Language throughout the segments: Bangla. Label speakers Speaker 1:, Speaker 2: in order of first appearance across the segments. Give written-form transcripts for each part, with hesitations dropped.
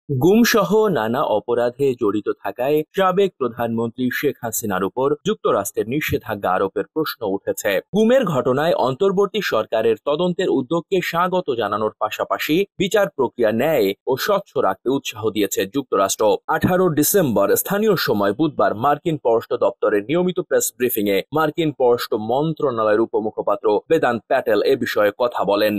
Speaker 1: গুমসহ নানা অপরাধে জড়িত থাকায় সাবেক প্রধানমন্ত্রী শেখ হাসিনার উপর যুক্তরাষ্ট্রের নিষেধাজ্ঞা আরোপের প্রশ্ন উঠেছে। গুমের ঘটনায় অন্তর্বর্তী সরকারের তদন্তের উদ্যোগকে স্বাগত জানানোর পাশাপাশি বিচার প্রক্রিয়া ন্যায় ও স্বচ্ছ রাখতে উৎসাহ দিয়েছে যুক্তরাষ্ট্র। 18 ডিসেম্বর স্থানীয় সময় বুধবার মার্কিন পররাষ্ট্র দপ্তরের নিয়মিত প্রেস ব্রিফিংয়ে মার্কিন পররাষ্ট্র মন্ত্রণালয়ের উপমুখপাত্র বেদান্ত প্যাটেল এ বিষয়ে কথা বলেন।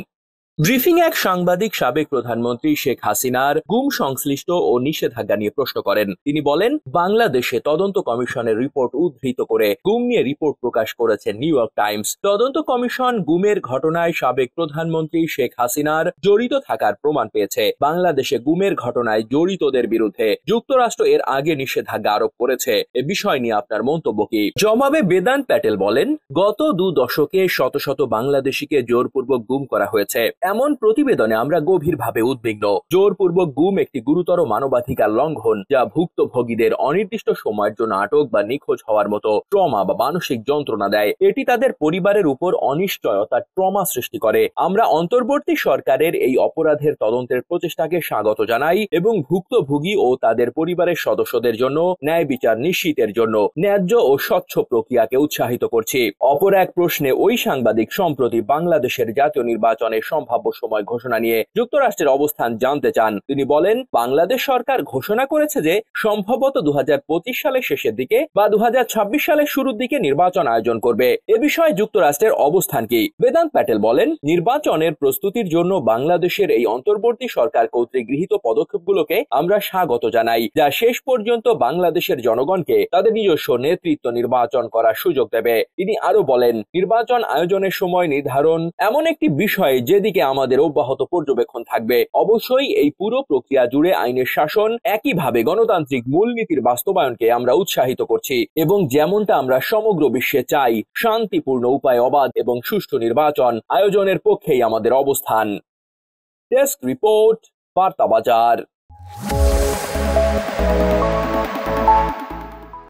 Speaker 1: ব্রিফিংয়ে এক সাংবাদিক সাবেক প্রধানমন্ত্রী শেখ হাসিনার গুম সংশ্লিষ্ট ও নিষেধাজ্ঞা নিয়ে প্রশ্ন করেন। তিনি বলেন, বাংলাদেশে তদন্ত কমিশনের রিপোর্ট উদ্ধৃত করে গুম নিয়ে রিপোর্ট প্রকাশ করেছে নিউ ইয়র্ক টাইমস। তদন্ত কমিশন গুমের ঘটনায় সাবেক প্রধানমন্ত্রী শেখ হাসিনার জড়িত থাকার প্রমাণ পেয়েছে। বাংলাদেশে গুমের ঘটনায় জড়িতদের বিরুদ্ধে যুক্তরাষ্ট্র এর আগে নিষেধাজ্ঞা আরোপ করেছে। এ বিষয় নিয়ে আপনার মন্তব্য কি? জবাবে বেদান্ত প্যাটেল বলেন, গত 2 দশকে শত শত বাংলাদেশিকে জোরপূর্বক গুম করা হয়েছে। এমন প্রতিবেদনে আমরা গভীরভাবে উদ্বিগ্ন। জোরপূর্বক গুম একটি গুরুতর মানবাধিকার লঙ্ঘন, যা ভুক্তভোগীদের অনির্দিষ্ট সময়ের জন্য আটক বা নিখোঁজ হওয়ার মতো ট্রমা বা মানসিক যন্ত্রণা দেয়। এটি তাদের পরিবারের উপর অনিশ্চয়তা ট্রমা সৃষ্টি করে। আমরা অন্তর্বর্তী সরকারের এই অপরাধের তদন্তের প্রচেষ্টাকে স্বাগত জানাই এবং ভুক্তভোগী ও তাদের পরিবারের সদস্যদের জন্য ন্যায় বিচার নিশ্চিতের জন্য ন্যায্য ও স্বচ্ছ প্রক্রিয়াকে উৎসাহিত করছি। অপর এক প্রশ্নে ওই সাংবাদিক সম্প্রতি বাংলাদেশের জাতীয় নির্বাচনের সম্ভাব্য সময় ঘোষণা নিয়ে যুক্তরাষ্ট্রের অবস্থান জানতে চান। তিনি বলেন, বাংলাদেশ সরকার ঘোষণা করেছে যে সম্ভবত 2025 সালের শেষের দিকে বা 2026 সালের শুরুর দিকে নির্বাচন আয়োজন করবে। এ বিষয়ে যুক্তরাষ্ট্রের অবস্থান কি? বেদান্ত প্যাটেল বলেন, নির্বাচনের প্রস্তুতির জন্য বাংলাদেশের এই অন্তর্বর্তী সরকার কর্তৃক গৃহীত পদক্ষেপগুলোকে আমরা স্বাগত জানাই, যা শেষ পর্যন্ত বাংলাদেশের জনগণকে তাদের নিজস্ব নেতৃত্ব নির্বাচন করার সুযোগ দেবে। তিনি আরো বলেন, নির্বাচন আয়োজনের সময় নির্ধারণ এমন একটি বিষয় যেদিকে আমাদের অব্যাহত পর্যবেক্ষণ থাকবে। অবশ্যই এই পুরো প্রক্রিয়া জুড়ে আইনের শাসন, একইভাবে গণতান্ত্রিক মূলনীতির বাস্তবায়নকে আমরা উৎসাহিত করছি এবং যেমনটা আমরা সমগ্র বিশ্বে চাই, শান্তিপূর্ণ উপায়ে অবাধ এবং সুষ্ঠু নির্বাচন আয়োজনের পক্ষেই আমাদের অবস্থান। ডেস্ক রিপোর্ট, বার্তা বাজার।